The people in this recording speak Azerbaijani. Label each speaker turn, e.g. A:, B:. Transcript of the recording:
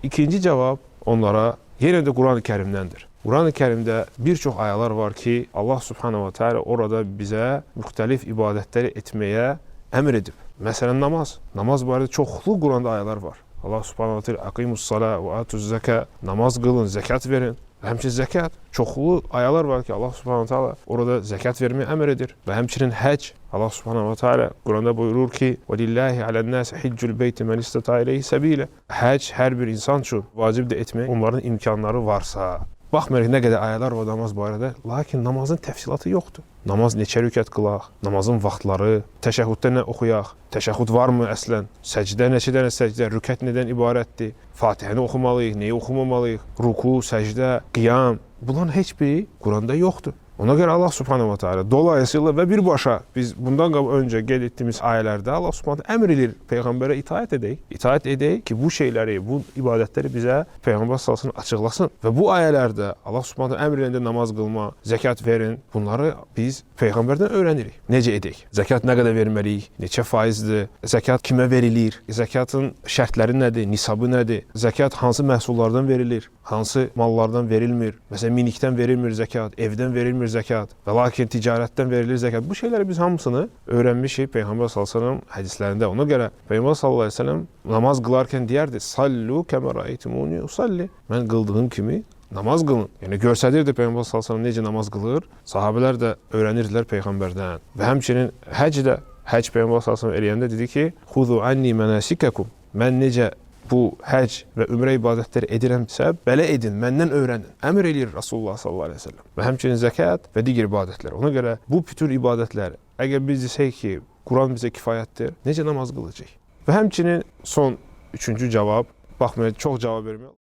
A: İkinci cavab onlara yenə də Quran-ı Kərimdəndir. Quran-ı Kərimdə bir çox ayələr var ki, Allah Subhanahu wa Taala orada bizə müxtəlif ibadətləri etməyə əmr edib. Məsələn, namaz. Namaz barədə çoxlu Quranda ayələr var. Allah Subhanahu wa Taala aqimus-salah və atuz-zəka, namaz qılın, zəkat verin. Həmçinin zəkat. Çoxlu ayələr var ki, Allah Subhanahu wa Taala orada zəkat verməyə əmr edir. Və həmçinin həcc. Allah Subhanahu wa Taala Quranda buyurur ki: "Və lillahi alan-nas hiccul beyti men istata ilayhi sabila." Həcc hər bir insan üçün vacibdir etmək, onların imkanları varsa. Baxmayaraq nə qədər ayələr var namaz barədə, lakin namazın təfsilatı yoxdur. Namaz neçə rükət qılaq, namazın vaxtları, təşəhhüddə nə oxuyaq, təşəhhüd varmı əslən, səcdə neçə dənə səcdə, rükət nədən ibarətdir, Fatihəni oxumalıyıq, neyi oxumamalıyıq, ruku, səcdə, qiyam, bunların heç biri Quranda yoxdur. Ona görə Allah Subhanahu wa Taala dolayısıyla və birbaşa biz bundan öncə qeyd etdiyimiz ayələrdə Allah Subhanahu əmr edir Peyğəmbərə itaət edək. İtaət edək ki, bu şeyləri, bu ibadətləri bizə Peyğəmbər sallallahu açıqlasın. Və bu ayələrdə Allah Subhanahu əmr edəndə namaz qılma, zəkat verin, bunları biz Peyğəmbərdən öyrənirik. Necə edək? Zəkat nə qədər verməliyik? Neçə faizdir? Zəkat kimə verilir? Zəkatın şərtləri nədir? Nisabı nədir? Zəkat hansı məhsullardan verilir? Hansı mallardan verilmir? Məsələn, minikdən verilmir zəkat, evdən verilmir zəkat və lakin ticarətdən verilir zəkat. Bu şeyləri biz hamısını öyrənmişik Peyğəmbər sallallahu əleyhi və səlləm hədislərində. Ona görə Peyğəmbər sallallahu əleyhi və səlləm namaz qılarkən deyərdi: "Sallu kəmə rəaytumuni usalli." Mən qıldığım kimi namaz qılın. Yəni göstərirdi Peyğəmbər sallallahu əleyhi və səlləm necə namaz qılır. Sahabelər də öyrənirdilər Peyğəmbərdən. Və həmçinin həcdə, həcc Peyğəmbər sallallahu əleyhi və səlləm eləyəndə dedi ki: "Xuzu anni manasikakum." Mən necə bu həcc və ümrə ibadətləri edirəmsə, belə edin, məndən öyrənin. Əmr eləyir Rasulullah sallallahu əleyhi və səlləm. Və həmçinin zəkat və digər ibadətlər. Ona görə bu bütün ibadətlər, əgər biz desək ki, Quran bizə kifayətdir, necə namaz qılacağıq? Və həmçinin son üçüncü cavab, baxmayaraq çox cavab vermək